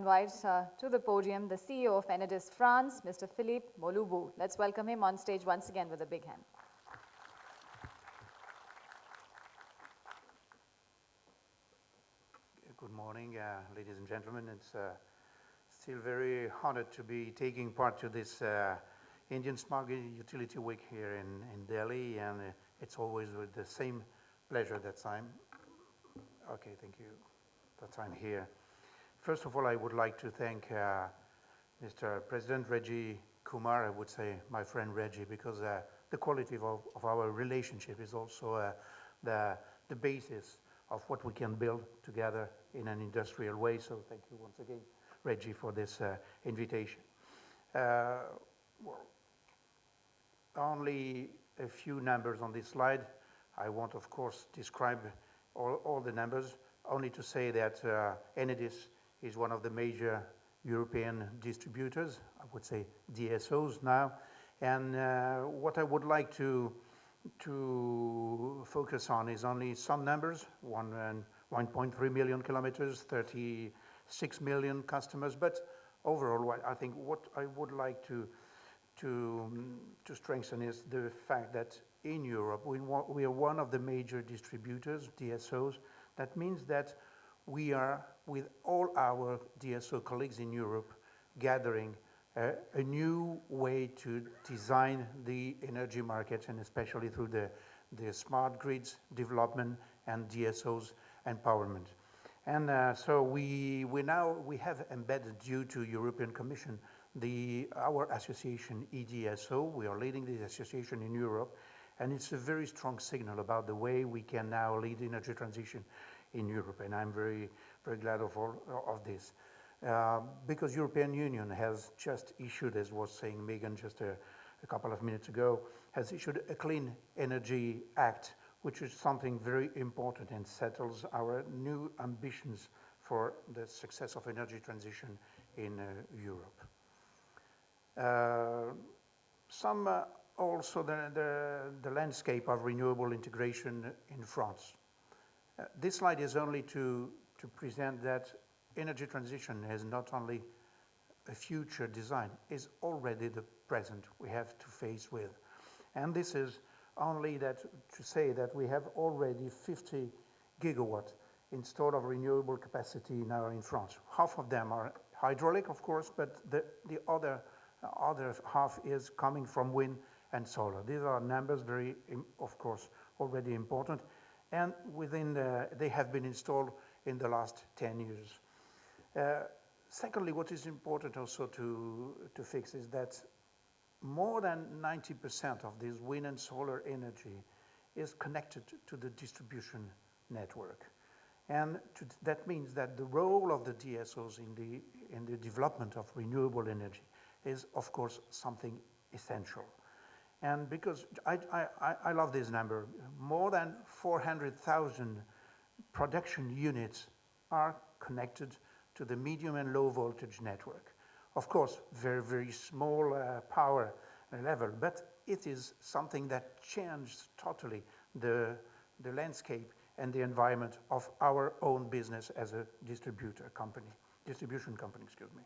invite to the podium the CEO of Anytus France, Mr. Philippe Monloubou. Let's welcome him on stage once again with a big hand. Good morning, ladies and gentlemen. It's still very honored to be taking part to this Indian Smart Utility Week here in Delhi, and it's always with the same pleasure that I'm. Okay, thank you. That I'm here. First of all, I would like to thank Mr. President Reggie Kumar. I would say my friend Reggie, because the quality of our relationship is also the basis of what we can build together in an industrial way. So thank you once again, Reggie, for this invitation. Well, only a few numbers on this slide. I won't, of course, describe all the numbers, only to say that ENEDIS is one of the major European distributors, I would say DSOs now. And what I would like to focus on is only some numbers, 1.3 million kilometers, 36 million customers. But overall, I think what I would like to strengthen is the fact that in Europe, we are one of the major distributors, DSOs. That means that we are, with all our DSO colleagues in Europe, gathering a new way to design the energy markets, and especially through the smart grids development and DSOs empowerment. And so we have embedded, due to European Commission, our association EDSO. We are leading this association in Europe, and it's a very strong signal about the way we can now lead energy transition in Europe, and I'm very, very glad of this. Because European Union has just issued, as was saying Megan just a couple of minutes ago, has issued a Clean Energy Act, which is something very important and settles our new ambitions for the success of energy transition in Europe. Also the landscape of renewable integration in France. This slide is only to present that energy transition is not only a future design, is already the present we have to face with. And this is only that to say that we have already 50 gigawatt installed of renewable capacity now in France. Half of them are hydraulic, of course, but the other half is coming from wind and solar. These are numbers very, of course, already important. And they have been installed in the last 10 years. Secondly, what is important also to fix is that more than 90% of this wind and solar energy is connected to the distribution network. And that means that the role of the DSOs in the development of renewable energy is, of course, something essential. And because I love this number, more than 400,000 production units are connected to the medium and low voltage network. Of course, very, very small power level, but it is something that changed totally the landscape and the environment of our own business as a distribution company, excuse me.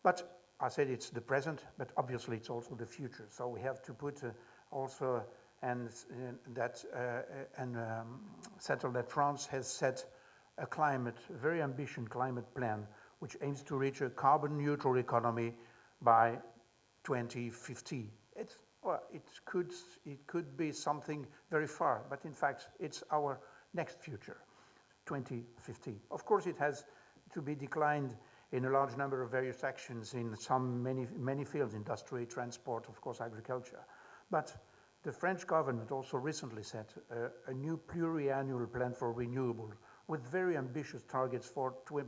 But I said it's the present, but obviously it's also the future. So we have to put also settle that France has set a very ambitious climate plan, which aims to reach a carbon neutral economy by 2050. It could be something very far, but in fact, it's our next future, 2050. Of course, it has to be declined in a large number of various actions in many fields, industry, transport, of course, agriculture. But the French government also recently set a new pluriannual plan for renewable with very ambitious targets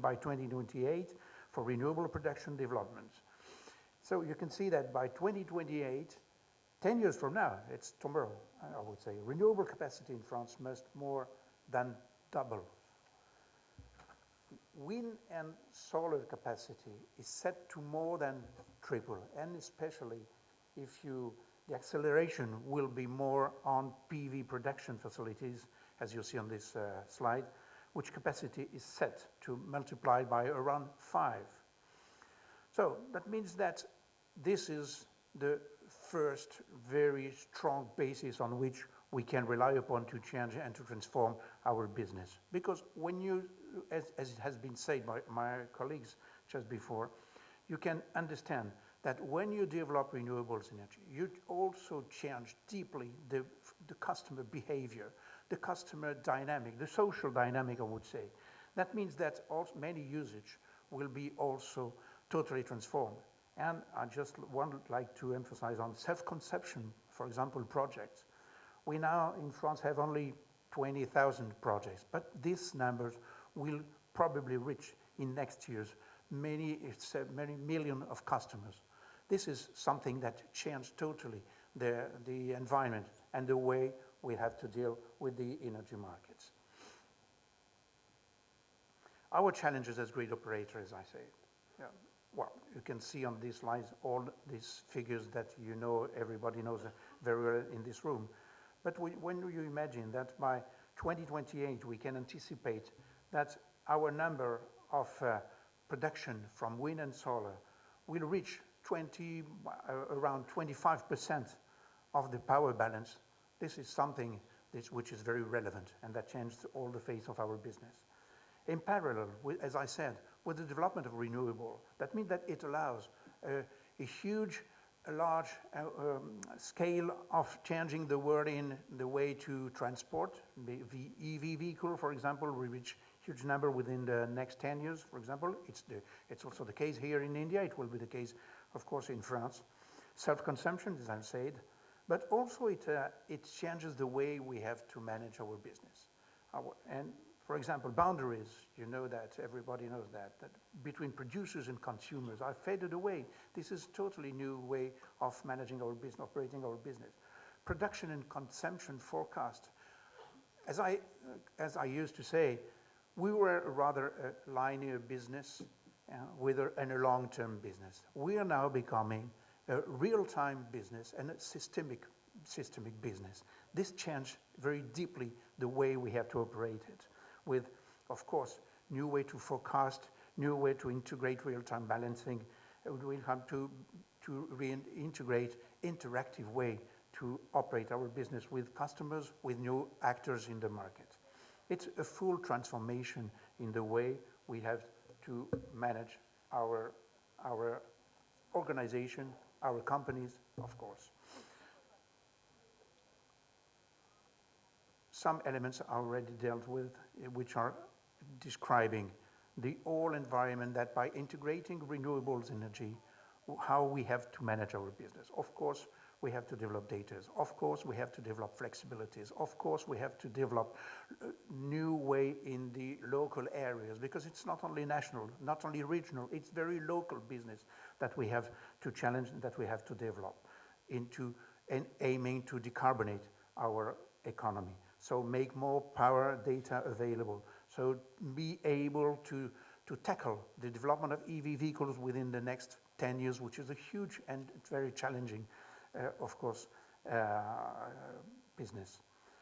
by 2028 for renewable production development. So you can see that by 2028, 10 years from now, it's tomorrow, I would say, renewable capacity in France must more than double. Wind and solar capacity is set to more than triple, and especially if the acceleration will be more on PV production facilities, as you see on this slide, which capacity is set to multiply by around 5. So that means that this is the first very strong basis on which we can rely upon to change and to transform our business. Because when you, as it has been said by my colleagues just before, you can understand that when you develop renewables energy, you also change deeply the customer behavior, the customer dynamic, the social dynamic, I would say. That means that also many usage will be also totally transformed. And I just would like to emphasize on self-consumption, for example, projects. We now in France have only 20,000 projects, but these numbers will probably reach in next years many million of customers. This is something that changed totally the environment and the way we have to deal with the energy markets. Our challenges as grid operator, as I say, well, you can see on these slides all these figures that you know, everybody knows very well in this room. But when you imagine that by 2028 we can anticipate that our number of production from wind and solar will reach around 25% of the power balance, this is something which is very relevant, and that changed all the face of our business. In parallel, as I said, with the development of renewable, that means that it allows a huge, large scale of changing the world in the way to transport. The EV vehicle, for example, will reach huge number within the next 10 years, for example. It's also the case here in India. It will be the case, of course, in France. Self-consumption, as I've said, but also it changes the way we have to manage our business. For example, boundaries, you know that, everybody knows that between producers and consumers are faded away. This is a totally new way of managing our business, operating our business. Production and consumption forecast. As I used to say, we were rather a linear business and a long-term business. We are now becoming a real-time business and a systemic business. This changed very deeply the way we have to operate it, with, of course, new way to forecast, new way to integrate real-time balancing. We'll have to reintegrate interactive way to operate our business with customers, with new actors in the market. It's a full transformation in the way we have to manage our organization, our companies, of course. Some elements are already dealt with, which are describing the whole environment that by integrating renewables energy, how we have to manage our business. Of course, we have to develop data. Of course, we have to develop flexibilities. Of course, we have to develop new way in the local areas, because it's not only national, not only regional, it's very local business that we have to challenge and that we have to develop into and aiming to decarbonate our economy. So make more power data available. So be able to tackle the development of EV vehicles within the next 10 years, which is a huge and very challenging, of course, business.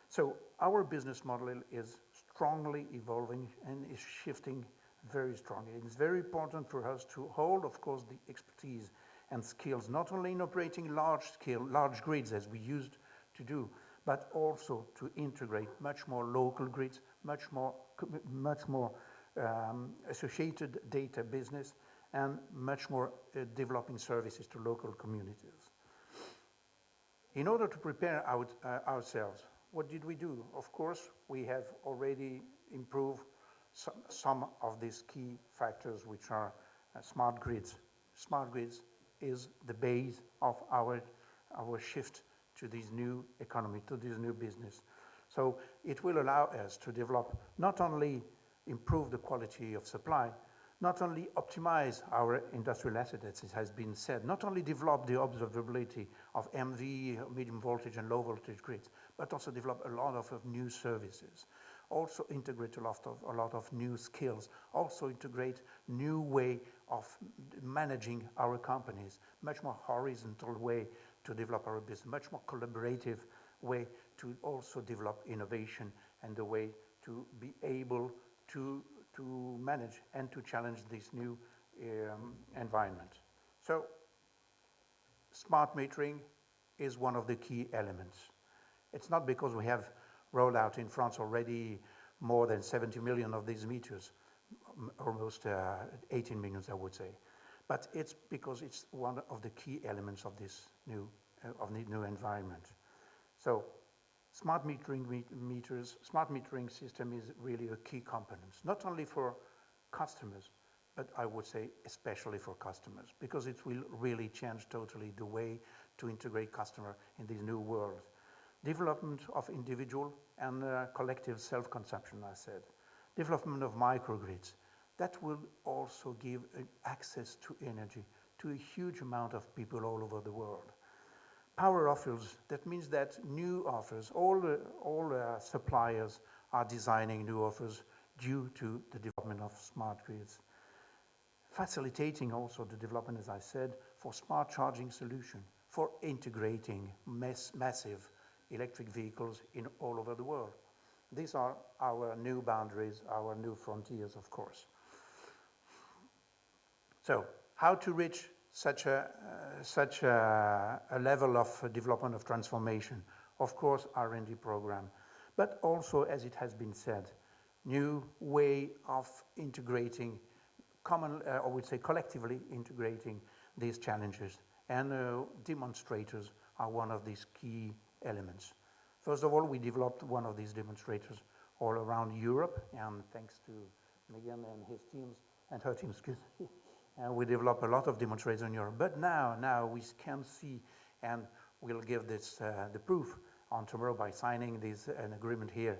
So our business model is strongly evolving and is shifting very strongly. It's very important for us to hold, of course, the expertise and skills, not only in operating large grids as we used to do, but also to integrate much more local grids, much more associated data business, and much more developing services to local communities. In order to prepare ourselves, what did we do? Of course, we have already improved some of these key factors, which are smart grids. Smart grids is the base of our shift to this new economy, to this new business. So it will allow us to develop, not only improve the quality of supply, not only optimize our industrial assets, as has been said, not only develop the observability of MV, medium voltage and low voltage grids, but also develop a lot of new services. Also integrate a lot of new skills, also integrate new way of managing our companies, much more horizontal way to develop our business, much more collaborative way to also develop innovation and the way to be able to manage and to challenge this new environment. So smart metering is one of the key elements. It's not because we have rolled out in France already more than 70 million of these meters, almost 18 million, I would say. But it's because it's one of the key elements of this new environment. So smart metering smart metering system is really a key component, not only for customers, but I would say especially for customers, because it will really change totally the way to integrate customer in this new world. Development of individual and collective self-consumption, I said. Development of microgrids. That will also give access to energy to a huge amount of people all over the world. Power offers, that means that new offers, all suppliers are designing new offers due to the development of smart grids. Facilitating also the development, as I said, for smart charging solution, for integrating massive electric vehicles in all over the world. These are our new boundaries, our new frontiers, of course. So, how to reach such a level of development of transformation? Of course, R&D program, but also, as it has been said, new way of integrating I would say collectively integrating these challenges. And demonstrators are one of these key elements. First of all, we developed one of these demonstrators all around Europe, and thanks to Megan and his teams, and her team, excuse me, and we developed a lot of demonstrators in Europe. But now we can see, and we'll give this the proof on tomorrow by signing an agreement here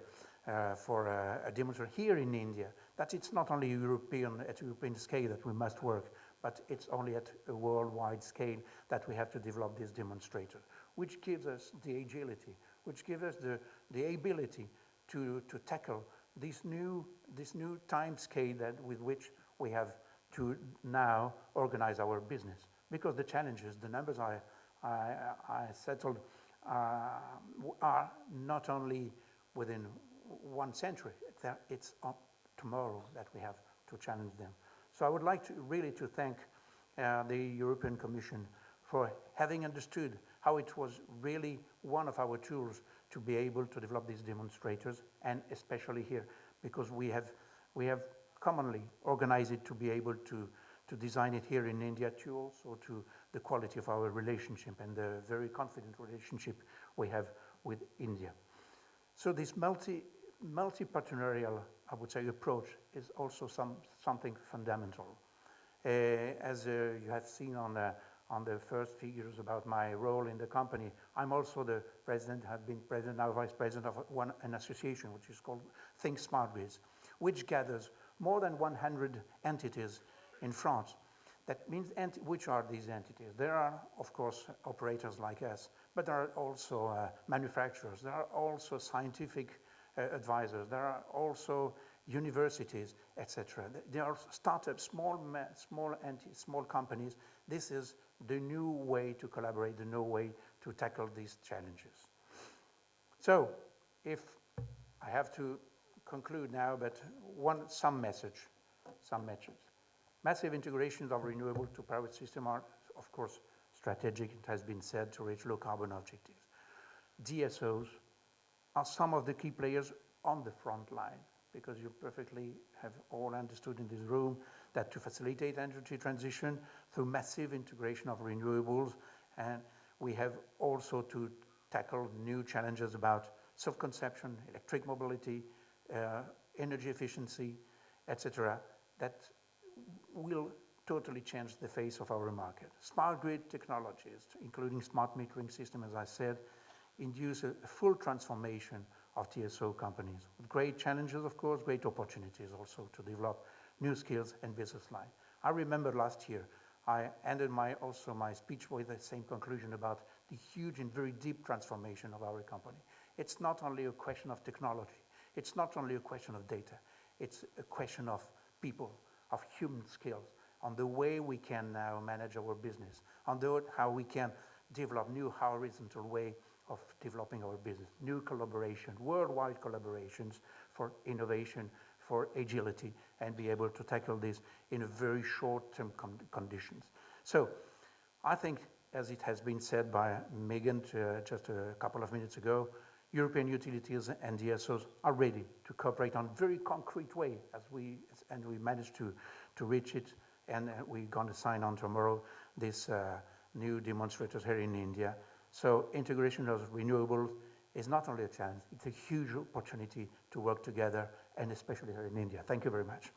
for a demonstrator here in India, that it's not only at European scale that we must work, but it's only at a worldwide scale that we have to develop this demonstrator, which gives us the agility, which gives us the ability to tackle this new time scale with which we have to now organize our business. Because the challenges, the numbers I settled are not only within 1 century, it's tomorrow that we have to challenge them. So I would like to really thank the European Commission for having understood how it was really one of our tools to be able to develop these demonstrators, and especially here, because we have commonly organized it to be able to design it here in India, to also to the quality of our relationship and the very confident relationship we have with India. So this multi-partenarial, I would say, approach is also something fundamental. As you have seen on the first figures about my role in the company, I'm also the president, have been president, now vice president of an association which is called Think Smart Grids, which gathers more than 100 entities in France. That means, which are these entities? There are, of course, operators like us, but there are also manufacturers, there are also scientific advisors, there are also universities, etc. There are startups, small companies. This is the new way to collaborate, the new way to tackle these challenges. So, if I have to conclude now, but some message. Massive integrations of renewable to private system are, of course, strategic, it has been said, to reach low carbon objectives. DSOs are some of the key players on the front line, because you perfectly have all understood in this room that to facilitate energy transition through massive integration of renewables, and we have also to tackle new challenges about self-consumption, electric mobility, energy efficiency, etc., that will totally change the face of our market. Smart grid technologies, including smart metering system, as I said, induce a full transformation of TSO companies, with great challenges, of course, great opportunities also to develop new skills and business line. I remember last year, I ended my speech with the same conclusion about the huge and very deep transformation of our company. It's not only a question of technology, it's not only a question of data, it's a question of people, of human skills, on the way we can now manage our business, on how we can develop new horizontal way of developing our business, new collaboration, worldwide collaborations for innovation, for agility and be able to tackle this in a very short-term conditions. So I think, as it has been said by Megan just a couple of minutes ago, European utilities and DSOs are ready to cooperate on very concrete way and we managed to reach it, and we're going to sign on tomorrow this new demonstrators here in India. So integration of renewables is not only a chance, it's a huge opportunity to work together, and especially here in India. Thank you very much.